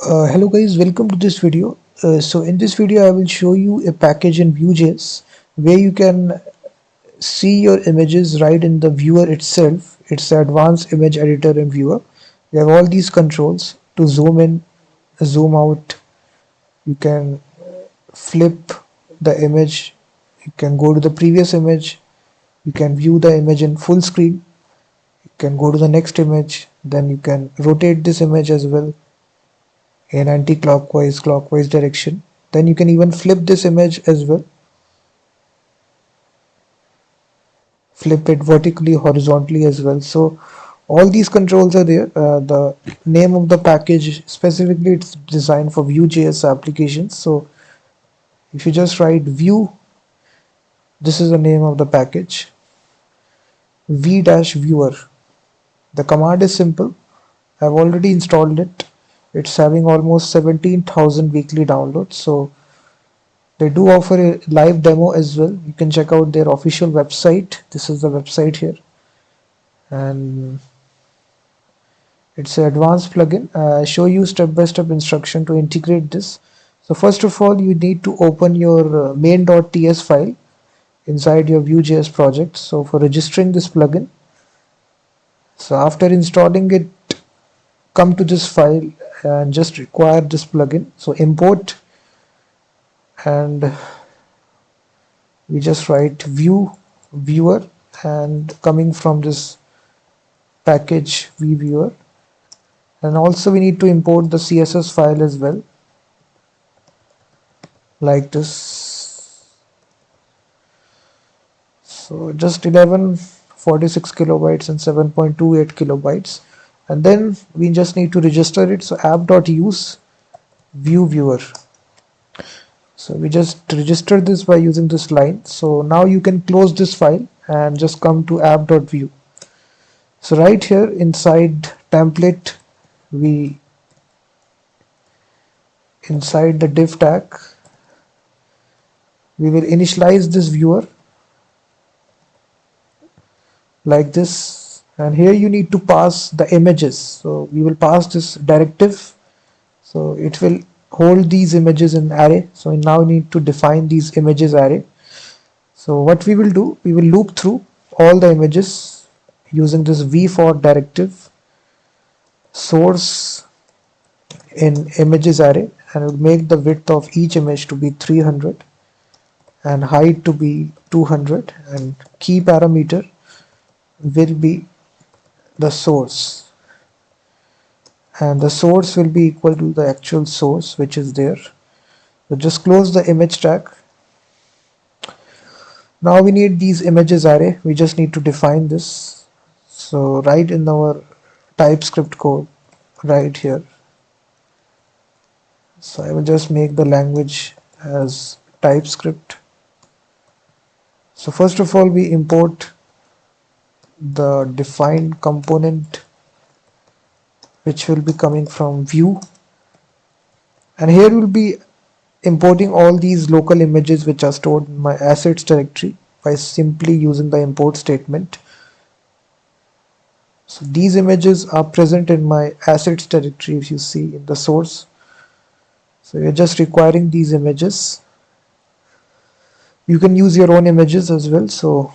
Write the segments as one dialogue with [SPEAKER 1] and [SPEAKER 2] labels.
[SPEAKER 1] Hello guys, welcome to this video. So in this video I will show you a package in Vue.js where you can see your images right in the viewer itself. It's the advanced image editor in viewer. You have all these controls to zoom in, zoom out. You can flip the image. You can go to the previous image. You can view the image in full screen. You can go to the next image. Then you can rotate this image as well in anti-clockwise, clockwise direction. Then you can even flip this image as well, flip it vertically, horizontally as well. So all these controls are there. The name of the package specifically, it's designed for Vue.js applications. So if you just write Vue, this is the name of the package, v-viewer. The command is simple. I've already installed it. It's having almost 17,000 weekly downloads. So they do offer a live demo as well. You can check out their official website. This is the website here, and it's an advanced plugin. I show you step-by-step instruction to integrate this. So first of all, you need to open your main.ts file inside your Vue.js project. So for registering this plugin, so after installing it, come to this file and just require this plugin. So import, and we just write Vue viewer, and coming from this package viewer, and also we need to import the css file as well, like this. So just 1146 kilobytes and 7.28 kilobytes, and then we just need to register it. So app.use Vue viewer. So we just registered this by using this line. So now you can close this file and just come to app.vue. So right here inside template, we inside the div tag, we will initialize this viewer like this, and here you need to pass the images. So we will pass this directive, so it will hold these images in array. So now we need to define these images array. So what we will do, we will loop through all the images using this v for directive, source in images array, and we'll make the width of each image to be 300 and height to be 200, and key parameter will be the source, and the source will be equal to the actual source which is there. So just close the image tag. Now we need these images array. We just need to define this. So write in our TypeScript code right here. So I will just make the language as TypeScript. So first of all, we import the defined component which will be coming from Vue, and here we'll be importing all these local images which are stored in my assets directory by simply using the import statement. So these images are present in my assets directory, if you see in the source. So you're just requiring these images. You can use your own images as well. So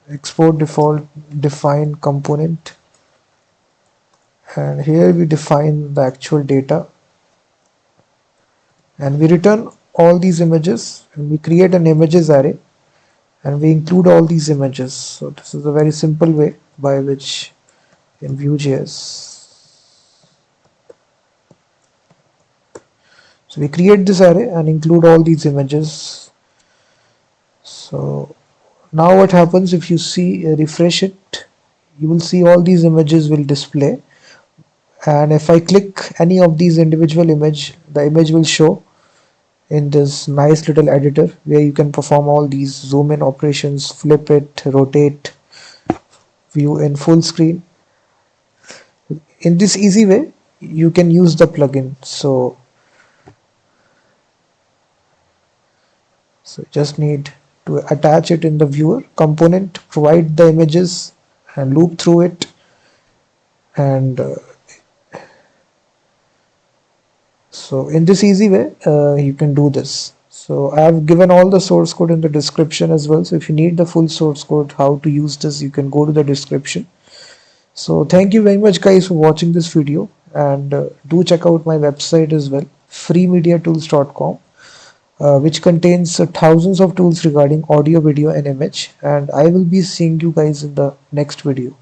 [SPEAKER 1] export default define component, and here we define the actual data, and we return all these images, and we create an images array, and we include all these images. So this is a very simple way by which in Vue.js, so we create this array and include all these images. So now what happens, if you see refresh it, you will see all these images will display, and if I click any of these individual image, the image will show in this nice little editor where you can perform all these zoom in operations, flip it, rotate, view in full screen. In this easy way you can use the plugin. So just need to attach it in the viewer component, provide the images and loop through it, and So in this easy way, you can do this. So I have given all the source code in the description as well. So if you need the full source code, how to use this, you can go to the description. So thank you very much guys for watching this video, and do check out my website as well, freemediatools.com, which contains thousands of tools regarding audio, video and image. And I will be seeing you guys in the next video.